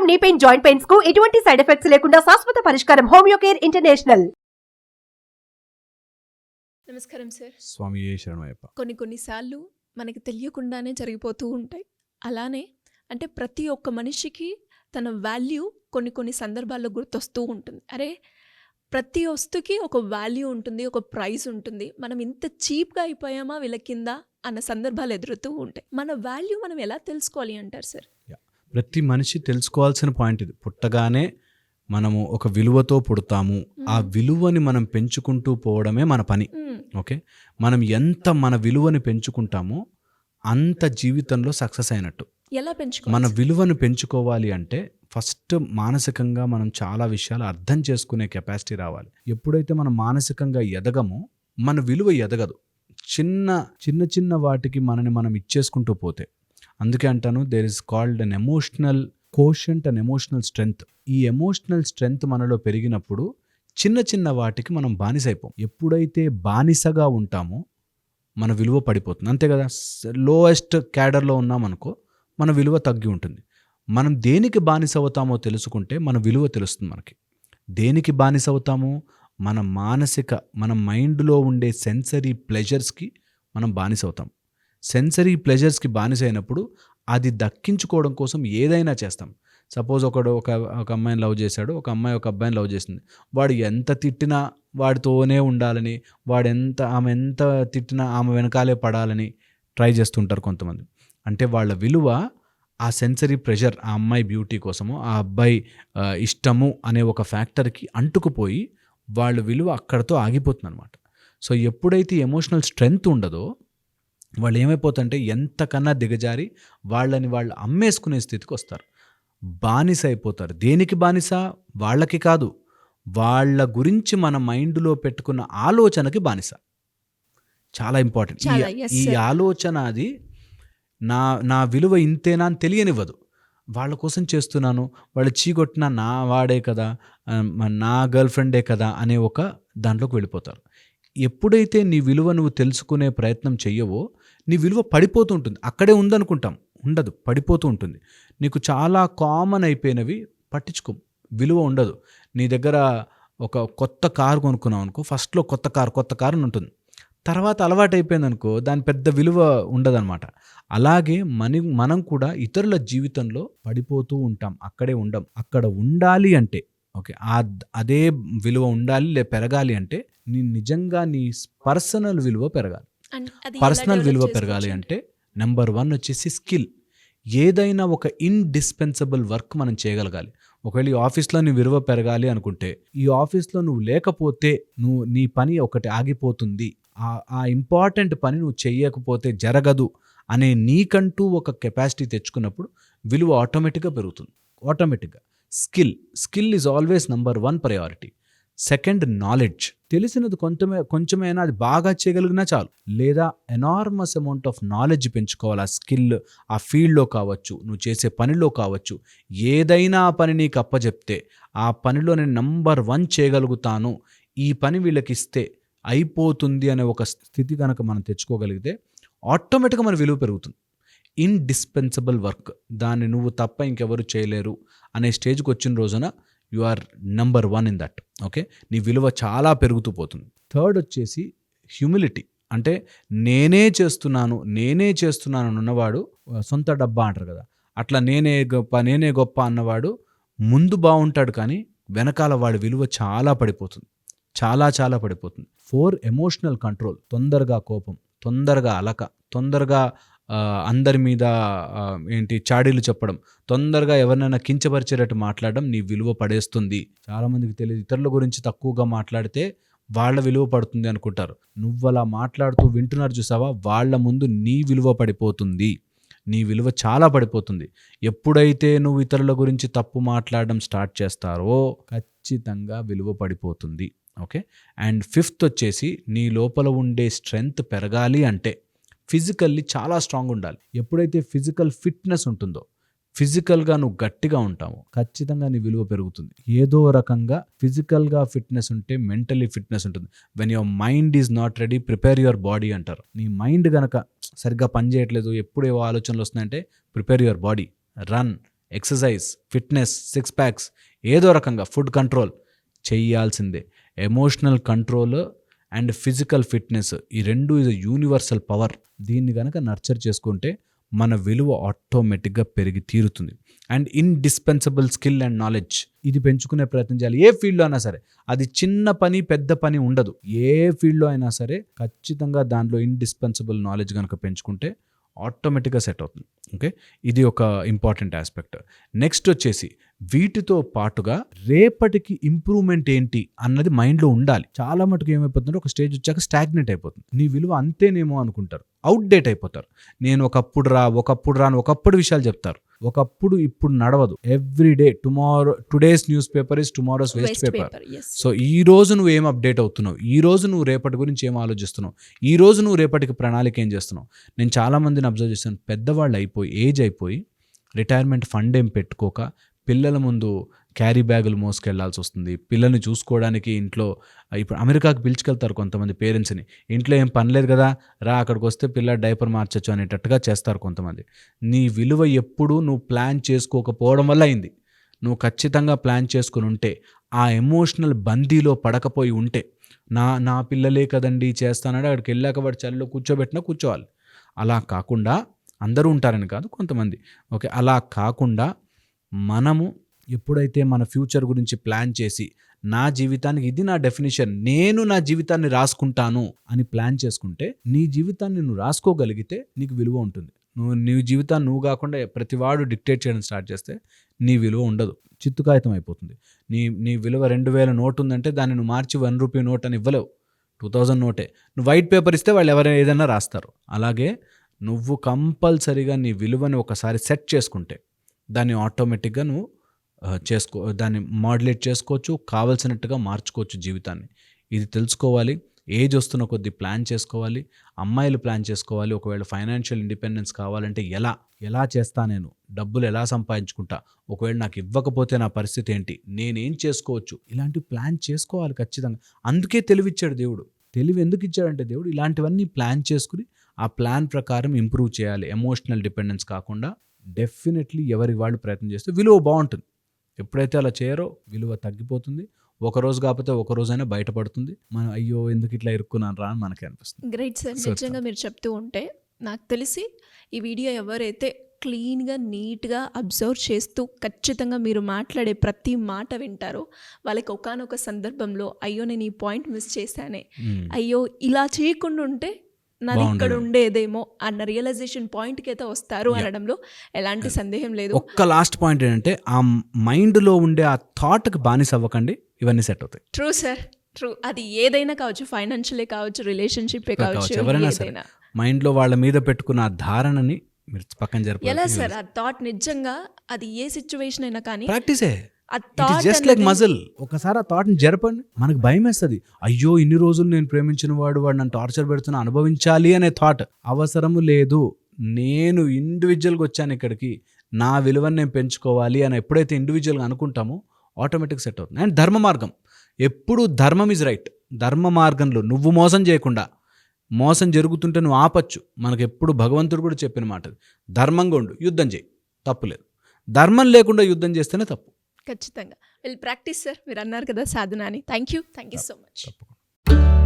వాతం, knee pain, joint pains కు ఎటువంటి సైడ్ ఎఫెక్ట్స్ లేకుండా శాశ్వత పరిష్కారం హోమియో కేర్ ఇంటర్నేషనల్. నమస్కారం సార్. స్వామి శరణమయ్యప్ప. కొన్నిసార్లు మనకి తెలియకుండానే జరిగిపోతూ ఉంటాయి. అలానే అంటే ప్రతి ఒక్క మనిషికి తన వాల్యూ కొన్ని సందర్భాల్లో గుర్తొస్తూ ఉంటుంది. అరే, ప్రతి వస్తువుకి ఒక వాల్యూ ఉంటుంది, ఒక ప్రైస్ ఉంటుంది. మనం ఇంత చీప్గా అయిపోయామా వీళ్ళ కింద అన్న సందర్భాలు ఎదురుతూ ఉంటాయి. మన వాల్యూ మనం ఎలా తెలుసుకోవాలి అంటారు సార్? ప్రతి మనిషి తెలుసుకోవాల్సిన పాయింట్ ఇది. పుట్టగానే మనము ఒక విలువతో పుడతాము. ఆ విలువని మనం పెంచుకుంటూ పోవడమే మన పని. ఓకే, మనం ఎంత మన విలువని పెంచుకుంటామో అంత జీవితంలో సక్సెస్ అయినట్టు. ఎలా పెంచుకోవాలి? మన విలువను పెంచుకోవాలి అంటే ఫస్ట్ మానసికంగా మనం చాలా విషయాలు అర్థం చేసుకునే కెపాసిటీ రావాలి. ఎప్పుడైతే మనం మానసికంగా ఎదగమో మన విలువ ఎదగదు. చిన్న వాటికి మనని మనం ఇచ్చేసుకుంటూ పోతే, అందుకే అంటాను there is called an emotional quotient and emotional strength. ఈ ఎమోషనల్ స్ట్రెంగ్త్ మనలో పెరిగినప్పుడు చిన్న వాటికి మనం బానిసైపోం. ఎప్పుడైతే బానిసగా ఉంటామో మన విలువ పడిపోతుంది. అంతే కదా, లోయెస్ట్ క్యాడర్లో ఉన్నామనుకో మన విలువ తగ్గి ఉంటుంది. మనం దేనికి బానిస అవుతామో తెలుసుకుంటే మన విలువ తెలుస్తుంది మనకి. దేనికి బానిస అవుతామో మన మైండ్లో ఉండే సెన్సరీ ప్లెజర్స్కి మనం బానిస అవుతాం. సెన్సరీ ప్లెజర్స్కి బానిస అయినప్పుడు అది దక్కించుకోవడం కోసం ఏదైనా చేస్తాం. సపోజ్ ఒక అమ్మాయిని లవ్ చేశాడు, ఒక అమ్మాయి ఒక అబ్బాయిని లవ్ చేసింది. వాడు ఎంత తిట్టినా వాడితోనే ఉండాలని, ఆమె ఎంత తిట్టినా ఆమె వెనకాలే పడాలని ట్రై చేస్తుంటారు కొంతమంది. అంటే వాళ్ళ విలువ ఆ సెన్సరీ ప్రెషర్, ఆ అమ్మాయి బ్యూటీ కోసము, ఆ అబ్బాయి ఇష్టము అనే ఒక ఫ్యాక్టర్కి అంటుకుపోయి వాళ్ళ విలువ అక్కడితో ఆగిపోతుంది అనమాట. సో ఎప్పుడైతే ఎమోషనల్ స్ట్రెంగ్త్ ఉండదో వాళ్ళు ఏమైపోతుంటే ఎంతకన్నా దిగజారి వాళ్ళు అమ్మేసుకునే స్థితికి వస్తారు. బానిస అయిపోతారు. దేనికి బానిస? వాళ్ళకి కాదు, వాళ్ళ గురించి మన మైండ్లో పెట్టుకున్న ఆలోచనకి బానిస. చాలా ఇంపార్టెంట్. ఈ ఆలోచన అది నా విలువ ఇంతేనా అని తెలియనివ్వదు. వాళ్ళ కోసం చేస్తున్నాను, వాళ్ళు చీకొట్టినా నా వాడే కదా, నా గర్ల్ ఫ్రెండే కదా అనే ఒక దాంట్లోకి వెళ్ళిపోతారు. ఎప్పుడైతే నీ విలువ నువ్వు తెలుసుకునే ప్రయత్నం చెయ్యవో నీ విలువ పడిపోతూ ఉంటుంది. అక్కడే ఉందనుకుంటాం, ఉండదు, పడిపోతూ ఉంటుంది. నీకు చాలా కామన్ అయిపోయినవి పట్టించుకో, విలువ ఉండదు. నీ దగ్గర ఒక కొత్త కారు కొనుక్కున్నావు అనుకో, ఫస్ట్లో కొత్త కారు అని ఉంటుంది. తర్వాత అలవాటు అయిపోయింది అనుకో, దాని పెద్ద విలువ ఉండదన్నమాట. అలాగే మనం కూడా ఇతరుల జీవితంలో పడిపోతూ ఉంటాం, అక్కడే ఉండం. అక్కడ ఉండాలి అంటే ఓకే, అదే విలువ ఉండాలి పెరగాలి అంటే నిజంగా నీ పర్సనల్ విలువ పెరగాలి. పర్సనల్ విలువ పెరగాలి అంటే నెంబర్ 1 వచ్చేసి స్కిల్. ఏదైనా ఒక ఇండిస్పెన్సబుల్ వర్క్ మనం చేయగలగాలి. ఒకవేళ ఈ ఆఫీస్లో నీ విలువ పెరగాలి అనుకుంటే, ఈ ఆఫీస్లో నువ్వు లేకపోతే నీ పని ఒకటి ఆగిపోతుంది, ఆ ఇంపార్టెంట్ పని నువ్వు చెయ్యకపోతే జరగదు అనే నీకంటూ ఒక కెపాసిటీ తెచ్చుకున్నప్పుడు విలువ ఆటోమేటిక్గా పెరుగుతుంది. ఆటోమేటిక్గా skill is always number 1 priority. Second, knowledge. తెలిసినది కొంచెమైనా అది బాగా చేయగలిగినా చాలు. లేదా ఎనార్మస్ అమౌంట్ ఆఫ్ నాలెడ్జ్ పెంచుకోవాలి. ఆ స్కిల్ ఆ ఫీల్డ్లో కావచ్చు, నువ్వు చేసే పనిలో కావచ్చు. ఏదైనా పని నీకు అప్పచెప్తే ఆ పనిలో నేను నెంబర్ 1 చేయగలుగుతాను, ఈ పని వీళ్ళకి ఇస్తే అయిపోతుంది అనే ఒక స్థితి కనుక మనం తెచ్చుకోగలిగితే ఆటోమేటిక్గా మన విలువ పెరుగుతుంది. ఇండిస్పెన్సబుల్ వర్క్, దాన్ని నువ్వు తప్ప ఇంకెవరు చేయలేరు అనే స్టేజ్కి వచ్చిన రోజున you are number 1 in that. Okay, నీ విలువ చాలా పెరుగుతూ పోతుంది. థర్డ్ వచ్చేసి హ్యూమిలిటీ. అంటే నేనే చేస్తున్నాను అన్నవాడు సొంత డబ్బా అంటారు కదా, అట్లా నేనే గొప్ప అన్నవాడు ముందు బాగుంటాడు, కానీ వెనకాల వాడి విలువ చాలా పడిపోతుంది, చాలా పడిపోతుంది. 4, ఎమోషనల్ కంట్రోల్. తొందరగా కోపం, తొందరగా అలక, తొందరగా అందరి మీద చాడీలు చెప్పడం, తొందరగా ఎవరినైనా కించపరిచేటట్టు మాట్లాడడం నీ విలువ పడేస్తుంది. చాలామందికి తెలియదు, ఇతరుల గురించి తక్కువగా మాట్లాడితే వాళ్ళ విలువ పడుతుంది అనుకుంటారు. నువ్వు అలా మాట్లాడుతూ వింటున్నారు చూసావా, వాళ్ళ ముందు నీ విలువ పడిపోతుంది, నీ విలువ చాలా పడిపోతుంది. ఎప్పుడైతే నువ్వు ఇతరుల గురించి తప్పు మాట్లాడడం స్టార్ట్ చేస్తారో ఖచ్చితంగా విలువ పడిపోతుంది. ఓకే, అండ్ 5th వచ్చేసి నీ లోపల ఉండే స్ట్రెంగ్త్ పెరగాలి అంటే ఫిజికల్లీ చాలా స్ట్రాంగ్ ఉండాలి. ఎప్పుడైతే ఫిజికల్ ఫిట్నెస్ ఉంటుందో, ఫిజికల్గా నువ్వు గట్టిగా ఉంటావు, ఖచ్చితంగా నీ విలువ పెరుగుతుంది. ఏదో రకంగా ఫిజికల్గా ఫిట్నెస్ ఉంటే మెంటలీ ఫిట్నెస్ ఉంటుంది. When your mind is not ready, prepare your body అంటారు. నీ మైండ్ కనుక సరిగ్గా పనిచేయట్లేదు, ఎప్పుడేవో ఆలోచనలు వస్తున్నాయంటే prepare your body, run, exercise, fitness, 6 packs, ఏదో రకంగా ఫుడ్ కంట్రోల్ చేయాల్సిందే. Emotional control and physical fitness, ఈ రెండు ఇది యూనివర్సల్ పవర్. దీన్ని కనుక నర్చర్ చేసుకుంటే మన విలువ ఆటోమేటిక్గా పెరిగి తీరుతుంది. And indispensable skill and knowledge, ఇది పెంచుకునే ప్రయత్నం చేయాలి. ఏ ఫీల్డ్లో అయినా సరే, అది చిన్న పని పెద్ద పని ఉండదు. ఏ ఫీల్డ్లో అయినా సరే ఖచ్చితంగా దాంట్లో ఇండిస్పెన్సబుల్ నాలెడ్జ్ కనుక పెంచుకుంటే ఆటోమేటిక్గా సెట్ అవుతుంది. ఓకే, ఇది ఒక ఇంపార్టెంట్ ఆస్పెక్ట్. నెక్స్ట్ వచ్చేసి వీటితో పాటుగా రేపటికి ఇంప్రూవ్మెంట్ ఏంటి అన్నది మైండ్లో ఉండాలి. చాలా మటుకు ఏమైపోతుందంటే ఒక స్టేజ్ వచ్చాక స్టాగ్నెట్ అయిపోతుంది. నీ విలువ అంతేనేమో అనుకుంటారు, అవుట్డేట్ అయిపోతారు. నేను ఒకప్పుడు రా అని ఒకప్పుడు విషయాలు చెప్తారు. ఒకప్పుడు ఇప్పుడు నడవదు. Everyday today's news paper is tomorrow's waste paper. So ఈ రోజు నువ్వు ఏం అప్డేట్ అవుతున్నావు, ఈ రోజు నువ్వు రేపటి గురించి ఏం ఆలోచిస్తున్నావు, ఈ రోజు నువ్వు రేపటికి ప్రణాళిక ఏం చేస్తున్నావు. నేను చాలా మందిని అబ్జర్వ్ చేస్తాను, పెద్దవాళ్ళు అయిపోయి ఏజ్ అయిపోయి రిటైర్మెంట్ ఫండ్ ఏం పెట్టుకోక పిల్లల ముందు క్యారీ బ్యాగులు మోసుకెళ్లాల్సి వస్తుంది. పిల్లల్ని చూసుకోవడానికి ఇంట్లో ఇప్పుడు అమెరికాకి పిలుచుకెళ్తారు కొంతమంది పేరెంట్స్ని. ఇంట్లో ఏం పని లేదు కదా, రా అక్కడికి వస్తే పిల్ల డైపర్ మార్చచ్చు అనేటట్టుగా చేస్తారు కొంతమంది. నీ విలువ ఎప్పుడు నువ్వు ప్లాన్ చేసుకోకపోవడం వల్ల అయింది. నువ్వు ఖచ్చితంగా ప్లాన్ చేసుకుని ఉంటే, ఆ ఎమోషనల్ బందీలో పడకపోయి ఉంటే, నా పిల్లలే కదండి చేస్తానంటే అక్కడికి వెళ్ళాక వాడు చలిలో కూర్చోబెట్టినా కూర్చోవాలి. అలా కాకుండా, అందరూ ఉంటారని కాదు, కొంతమంది. ఓకే, అలా కాకుండా మనము ఎప్పుడైతే మన ఫ్యూచర్ గురించి ప్లాన్ చేసి, నా జీవితానికి ఇది నా డెఫినేషన్, నేను నా జీవితాన్ని రాసుకుంటాను అని ప్లాన్ చేసుకుంటే, నీ జీవితాన్ని నువ్వు రాసుకోగలిగితే నీకు విలువ ఉంటుంది. నీ జీవితాన్ని నువ్వు కాకుండా ప్రతివాడు డిక్టేట్ చేయడం స్టార్ట్ చేస్తే నీ విలువ ఉండదు, చిత్తుకాయితం అయిపోతుంది. నీ విలువ 2000 నోట్ ఉందంటే దాన్ని నువ్వు మార్చి 1 రూపీ నోట్ అని ఇవ్వలేవు, 2000 నోటే. నువ్వు వైట్ పేపర్ ఇస్తే వాళ్ళు ఎవరైనా ఏదైనా రాస్తారు. అలాగే నువ్వు కంపల్సరీగా నీ విలువని ఒకసారి సెట్ చేసుకుంటే దాన్ని ఆటోమేటిక్గా నువ్వు దాన్ని మాడ్యులేట్ చేసుకోవచ్చు, కావలసినట్టుగా మార్చుకోవచ్చు జీవితాన్ని. ఇది తెలుసుకోవాలి. ఏజ్ వస్తున్న కొద్దీ ప్లాన్ చేసుకోవాలి. అమ్మాయిలు ప్లాన్ చేసుకోవాలి. ఒకవేళ ఫైనాన్షియల్ ఇండిపెండెన్స్ కావాలంటే ఎలా చేస్తా, నేను డబ్బులు ఎలా సంపాదించుకుంటా, ఒకవేళ నాకు ఇవ్వకపోతే నా పరిస్థితి ఏంటి, నేనేం చేసుకోవచ్చు, ఇలాంటి ప్లాన్ చేసుకోవాలి ఖచ్చితంగా. అందుకే తెలివిచ్చాడు దేవుడు. తెలివి ఎందుకు ఇచ్చాడంటే దేవుడు ఇలాంటివన్నీ ప్లాన్ చేసుకుని ఆ ప్లాన్ ప్రకారం ఇంప్రూవ్ చేయాలి. ఎమోషనల్ డిపెండెన్స్ కాకుండా డెఫినెట్లీ ఎవరికి వాళ్ళు ప్రయత్నం చేస్తే విలువ బాగుంటుంది. ఎప్పుడైతే అలా చేయరో విలువ తగ్గిపోతుంది. ఒకరోజు కాకపోతే ఒక రోజైనా బయటపడుతుంది. మనం అయ్యో ఎందుకు ఇట్లా ఇరుక్కున్నాను రా అని మనకి అనిపిస్తుంది. గ్రేట్ సార్, నిజంగా మీరు చెప్తూ ఉంటే నాకు తెలిసి ఈ వీడియో ఎవరైతే క్లీన్గా నీట్గా అబ్జర్వ్ చేస్తూ ఖచ్చితంగా మీరు మాట్లాడే ప్రతి మాట వింటారో వాళ్ళకి ఒకానొక సందర్భంలో అయ్యో నేను ఈ పాయింట్ మిస్ చేశానే, అయ్యో ఇలా చేయకుండా ఉంటే నాది ఇక్కడ ఉండేదేమో అన్న రియలైజేషన్ పాయింట్కి అయితే వస్తారు అనడంలో ఎలాంటి సందేహం లేదు. ఒక్క లాస్ట్ పాయింట్ ఏంటంటే, ఆ మైండ్లో ఉండే ఆ థాట్కి బానిస అవ్వకండి, ఇవన్నీ సెట్ అవుతాయి. True sir, true. అది ఏదైనా కావచ్చు, ఫైనాన్షియలే కావచ్చు, రిలేషన్షిప్పే కావచ్చు, ఎవరైనా సరే మైండ్లో వాళ్ళ మీద పెట్టుకున్న ఆ ధారణని మీరు పక్కన జరపాలి. ఎలా సార్ ఆ థాట్ నిజంగా అది ఏ సిచ్యువేషన్ అయినా కానీ ప్రాక్టీసే. Just like muscle. ఒకసారి ఆ థాట్ని జరపండి, మనకు భయం వేస్తుంది. అయ్యో ఇన్ని రోజులు నేను ప్రేమించిన వాడు నన్ను టార్చర్ పెడుతున్నా, అనుభవించాలి అనే థాట్ అవసరము లేదు. నేను ఇండివిజువల్గా వచ్చాను ఇక్కడికి, నా విలువను నేను పెంచుకోవాలి అని ఎప్పుడైతే ఇండివిజువల్గా అనుకుంటామో ఆటోమేటిక్ సెట్ అవుతుంది. అండ్ ధర్మ మార్గం, ఎప్పుడు ధర్మం ఈజ్ రైట్. ధర్మ మార్గంలో నువ్వు మోసం చేయకుండా, మోసం జరుగుతుంటే నువ్వు ఆపచ్చు. మనకు ఎప్పుడు భగవంతుడు కూడా చెప్పిన మాట, ధర్మంగా ఉండు, యుద్ధం చేయి, తప్పులేదు. ధర్మం లేకుండా యుద్ధం చేస్తేనే తప్పు. ఖచ్చితంగా. Will practice sir. మీరు అన్నారు కదా సాధన అని. Thank you so much. తప్పకుండా.